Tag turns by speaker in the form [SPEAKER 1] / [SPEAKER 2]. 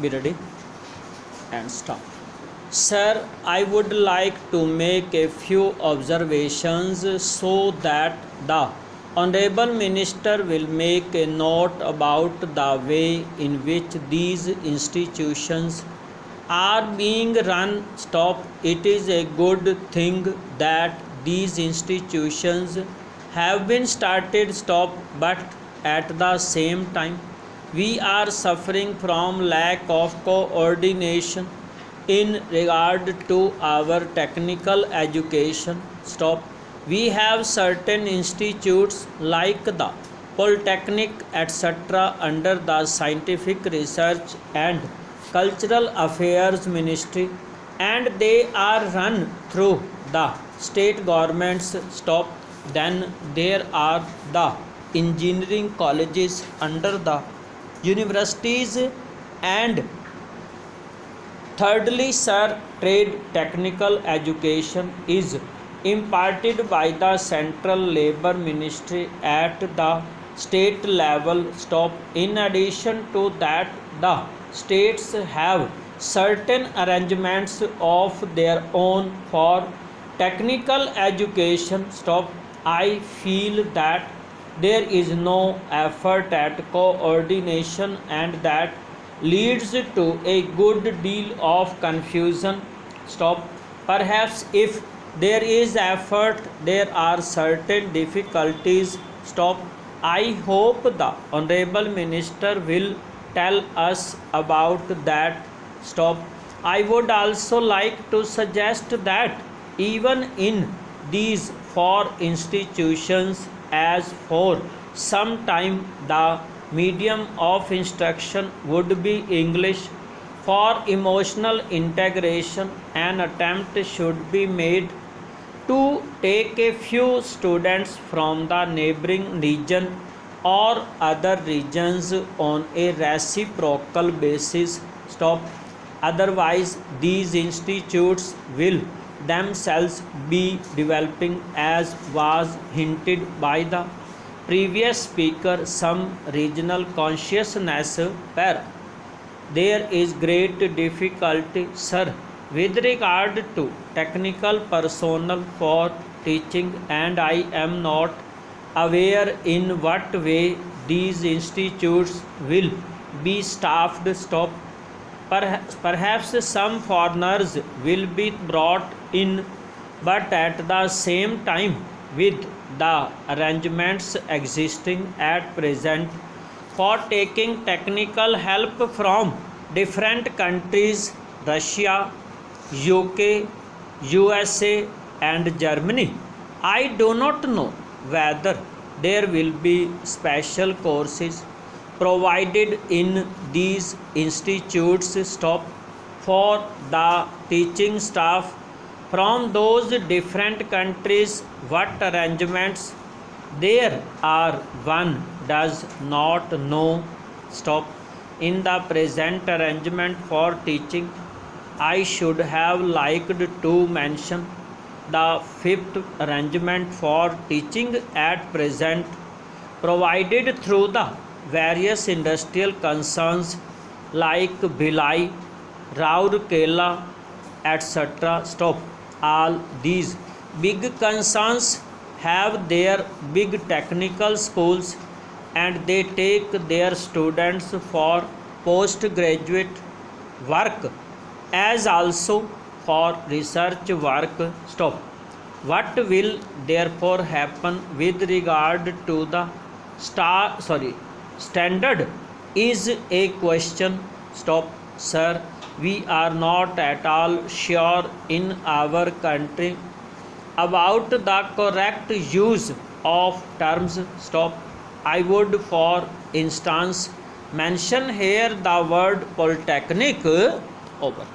[SPEAKER 1] Be ready and start. Sir, I would like to make a few observations so that the Honorable Minister will make a note about the way in which these institutions are being run. Stop. It is a good thing that these institutions have been started. Stop. But at the same time, we are suffering from lack of coordination in regard to our technical education. Stop. We have certain institutes like the Polytechnic etc. under the Scientific Research and Cultural Affairs Ministry, and they are run through the state governments. Stop. Then there are the engineering colleges under the universities, and thirdly, sir, trade technical education is imparted by the Central Labour Ministry at the state level. Stop. In addition to that, the states have certain arrangements of their own for technical education. Stop. I feel that there is no effort at coordination, and that leads to a good deal of confusion. Stop. Perhaps if there is effort, there are certain difficulties. Stop. I hope the Honorable Minister will tell us about that. Stop. I would also like to suggest that even in these four institutions, as for some time the medium of instruction would be English, for emotional integration an attempt should be made to take a few students from the neighboring region or other regions on a reciprocal basis. Stop. Otherwise, these institutes will themselves be developing, as was hinted by the previous speaker, some regional consciousness. Para. There is great difficulty, sir, with regard to technical personnel for teaching, and I am not aware in what way these institutes will be staffed. Stop. Perhaps some foreigners will be brought in, but at the same time, with the arrangements existing at present for taking technical help from different countries, Russia, UK, USA, and Germany, I do not know whether there will be special courses provided in these institutes. Stop. For the teaching staff from those different countries. What arrangements there are, one does not know. Stop. In the present arrangement for teaching, I should have liked to mention the fifth arrangement for teaching at present, provided through the various industrial concerns like Bhilai, Rourkela, etc. Stop. All these big concerns have their big technical schools, and they take their students for postgraduate work as also for research work. Stop. What will therefore happen with regard to the standard is a question. Stop. Sir, we are not at all sure in our country about the correct use of terms. Stop. I would, for instance, mention here the word polytechnic. Over.